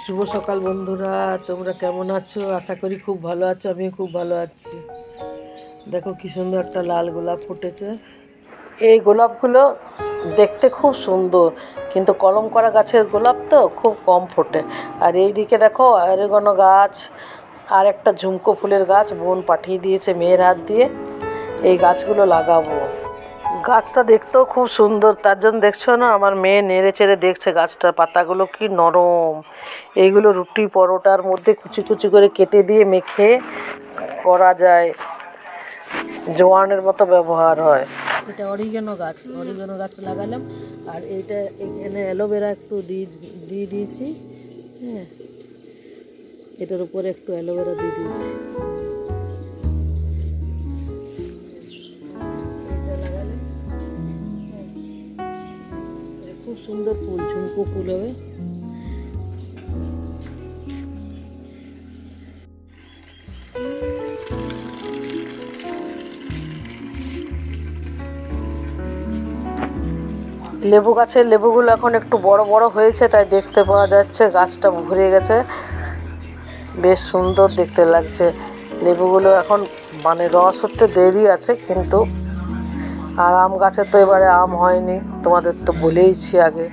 শুভ সকাল বন্ধুরা, তোমরা কেমন আছো? আশা করি খুব ভালো আছো। আমি খুব ভালো আছি। দেখো কি সুন্দর একটা লাল গোলাপ ফুটেছে। এই গোলাপগুলো দেখতে খুব সুন্দর, কিন্তু কলম করা গাছের গোলাপ তো খুব কম ফোটে। আর এইদিকে দেখো অ্যারিগনো গাছ আর একটা ঝুমকো ফুলের গাছ বোন পাঠিয়ে দিয়েছে মেয়ের হাত দিয়ে। এই গাছগুলো লাগাবো। গাছটা দেখতেও খুব সুন্দর, তার জন্য দেখছো না আমার মেয়ে নেড়ে চেড়ে দেখছে গাছটার পাতাগুলো কি নরম। এইগুলো রুটি পরোটার মধ্যে কুচি কুচি করে কেটে দিয়ে মেখে করা যায়, জোয়ানের মতো ব্যবহার হয়। এটা অরিগানো গাছ লাগালাম। আর এইটা এখানে অ্যালোভেরা একটু দিয়ে দিয়েছি। হ্যাঁ, এটার উপরে একটু অ্যালোভেরা দিয়ে দিয়েছি। খুব সুন্দর ফুল, ঝুমকো ফুল হবে। লেবু গাছের লেবুগুলো এখন একটু বড় বড় হয়েছে, তাই দেখতে পাওয়া যাচ্ছে গাছটা ভরে গেছে, বেশ সুন্দর দেখতে লাগছে। লেবুগুলো এখন মানে রস হতে দেরি আছে, কিন্তু আর আম গাছে তো এবারে আম হয়নি, তোমাদের তো বলেইছি আগে।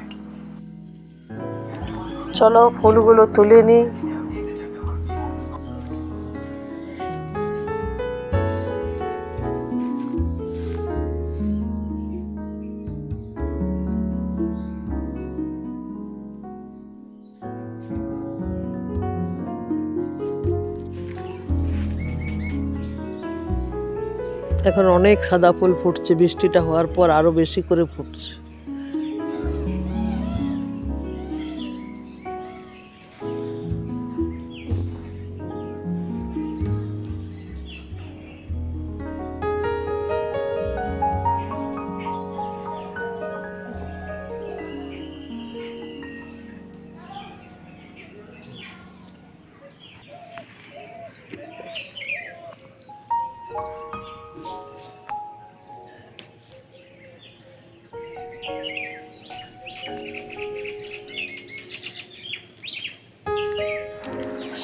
চলো ফুলগুলো তুলে নিই। এখন অনেক সাদা ফুল ফুটছে, বৃষ্টিটা হওয়ার পর আরো বেশি করে ফুটছে।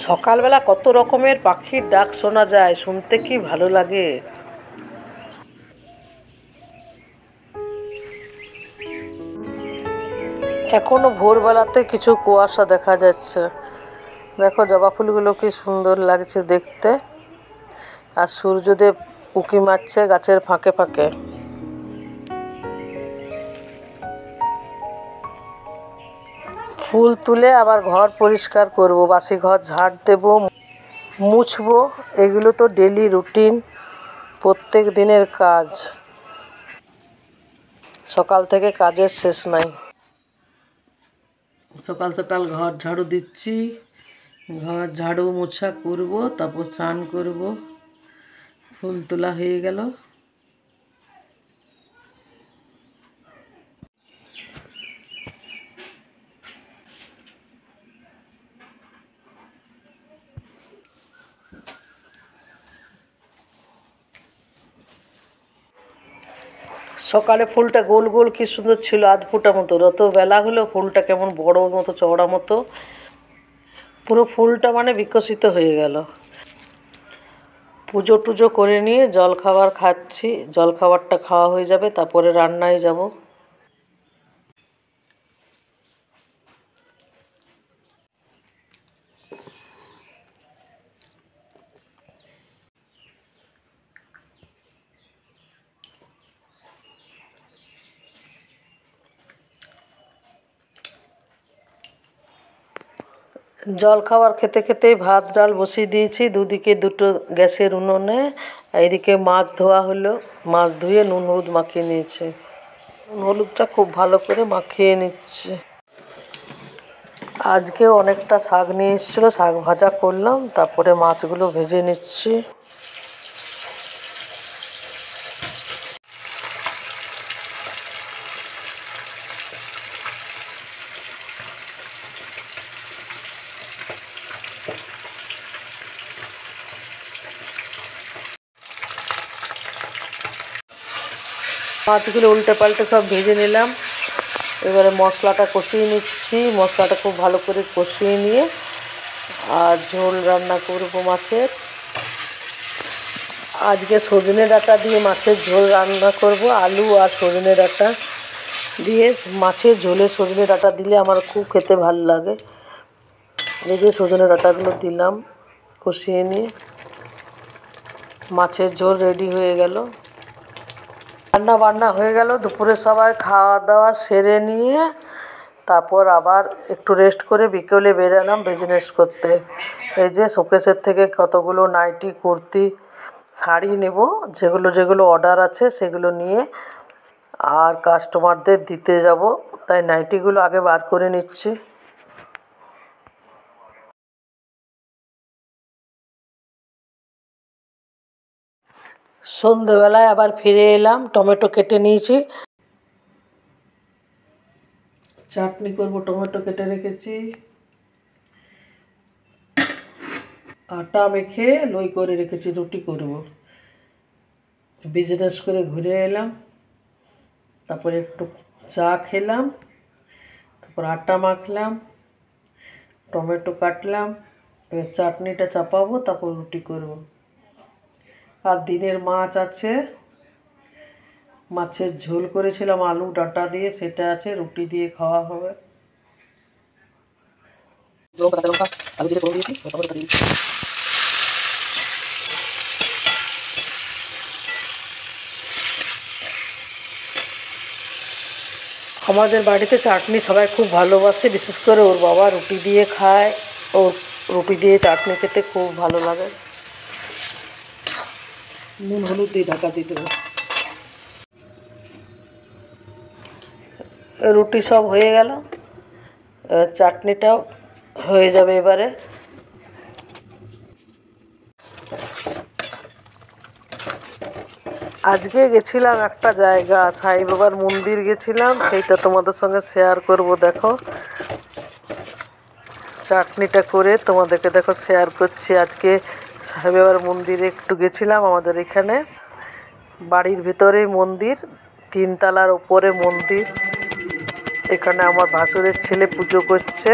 সকালবেলা কত রকমের পাখির ডাক শোনা যায়, শুনতে কি ভালো লাগে। এখনো ভোরবেলাতে কিছু কুয়াশা দেখা যাচ্ছে। দেখো জবা ফুলগুলো কি সুন্দর লাগছে দেখতে। আর সূর্যদেব উঁকি মারছে গাছের ফাঁকে ফাঁকে। ফুল তুলে আবার ঘর পরিষ্কার করব, বাসি ঘর ঝাড় দেবো, মুছবো। এগুলো তো ডেলি রুটিন, প্রত্যেক দিনের কাজ। সকাল থেকে কাজের শেষ নাই। সকাল সকাল ঘর ঝাড়ু দিচ্ছি, ঘর ঝাড়ু মোছা করব, তারপর স্নান করব। ফুল তোলা হয়ে গেল। সকালে ফুলটা গোল গোল কি সুন্দর ছিল, আধ ফুটা মতো। যত বেলা হলো ফুলটা কেমন বড় মতো, চওড়া মতো, পুরো ফুলটা মানে বিকশিত হয়ে গেল। পুজো টুজো করে নিয়ে জলখাবার খাচ্ছি। জলখাবারটা খাওয়া হয়ে যাবে, তারপরে রান্নায় যাব। জলখাবার খেতে খেতেই ভাত ডাল বসিয়ে দিয়েছি, দুদিকে দুটো গ্যাসের উনুনে। এইদিকে মাছ ধোয়া হলো, মাছ ধুয়ে নুন হলুদ মাখিয়ে নিয়েছে। নুন হলুদটা খুব ভালো করে মাখিয়ে নিচ্ছে। আজকেও অনেকটা শাক নিয়ে এসেছিলো, শাক ভাজা করলাম, তারপরে মাছগুলো ভেজে নিচ্ছি। মাছগুলো উল্টে পাল্টে সব ভেজে নিলাম। এবারে মশলাটা কষিয়ে নিচ্ছি। দিচ্ছি, মশলাটা খুব ভালো করে কষিয়ে নিয়ে আর ঝোল রান্না করব মাছের। আজকে সজনে ডাঁটা দিয়ে মাছের ঝোল রান্না করব, আলু আর সজনে ডাঁটা দিয়ে মাছের ঝোলে সজনে ডাঁটা দিলে আমার খুব খেতে ভালো লাগে। এই যে সজনে ডাঁটাগুলো দিলাম, কষিয়ে নিয়ে মাছের ঝোল রেডি হয়ে গেল। রান্না বান্না হয়ে গেল, দুপুরে সবাই খাওয়া দাওয়া সেরে নিয়ে তারপর আবার একটু রেস্ট করে বিকেলে বেরালাম বিজনেস করতে। এই যে শোকেসের থেকে কতগুলো নাইটি, কুর্তি, শাড়ি নেব, যেগুলো যেগুলো অর্ডার আছে সেগুলো নিয়ে আর কাস্টমারদের দিতে যাব, তাই নাইটিগুলো আগে বার করে নিচ্ছি। সন্ধেবেলায় আবার ফিরে এলাম, টমেটো কেটে নিয়েছি, চাটনি করব, টমেটো কেটে রেখেছি। আটা মেখে লই করে রেখেছি, রুটি করব। বিজনেস করে ঘুরে এলাম, তারপরে একটু চা খেলাম, তারপর আটা মাখলাম, টমেটো কাটলাম, এবার চাটনিটা চাপাবো, তারপর রুটি করব। আর দিনের মাছ আছে, মাছের ঝোল করেছিলাম আলু ডাঁটা দিয়ে, সেটা আছে, রুটি দিয়ে খাওয়া হবে। আমাদের বাড়িতে চাটনি সবাই খুব ভালোবাসে, বিশেষ করে ওর বাবা রুটি দিয়ে খায়, ওর রুটি দিয়ে চাটনি খেতে খুব ভালো লাগে। নুন হলুদ দিয়ে ঢাকা দিয়ে দেবো। রুটি সব হয়ে গেল, চাটনিটাও হয়ে যাবে এবারে। আজকে গেছিলাম একটা জায়গা, সাই বাবার মন্দির গেছিলাম, সেইটা তোমাদের সঙ্গে শেয়ার করব। দেখো চাটনিটা করে তোমাদেরকে দেখো শেয়ার করছি। আজকে সাই বাবার মন্দিরে একটু গেছিলাম, আমাদের এখানে বাড়ির ভেতরেই মন্দির, 3 তলার ওপরে মন্দির। এখানে আমার ভাসুরের ছেলে পুজো করছে।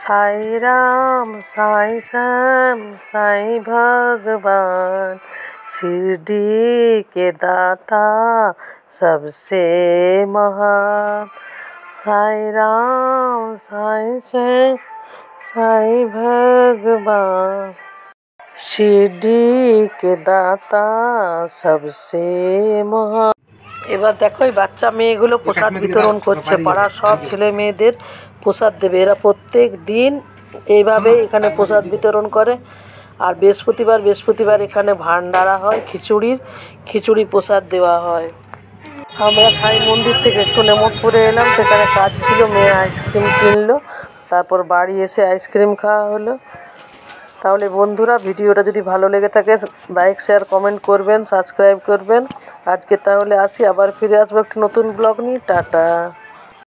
साई राम साई श्याम साई भगवान, शिरडी के दाता सबसे महान। साई राम साई श्याम साई भगवान, शिरडी के दाता सबसे महान। এবার দেখো এই বাচ্চা মেয়েগুলো প্রসাদ বিতরণ করছে, পাড়ার সব ছেলে মেয়েদের প্রসাদ দেবে। এরা প্রত্যেক দিন এইভাবে এখানে প্রসাদ বিতরণ করে। আর বৃহস্পতিবার এখানে ভান্ডারা হয়, খিচুড়ি প্রসাদ দেওয়া হয়। আমরা সাই মন্দির থেকে একটু নেমতপুরে এলাম, সেখানে কাজ ছিল, মেয়ে আইসক্রিম কিনলো, তারপর বাড়ি এসে আইসক্রিম খাওয়া হলো। তাহলে বন্ধুরা, ভিডিওটা যদি ভালো লেগে থাকে লাইক শেয়ার কমেন্ট করবেন, সাবস্ক্রাইব করবেন। আজকে তাহলে আসি, আবার ফিরে আসবো একটু নতুন ব্লগ নিয়ে। টাটা।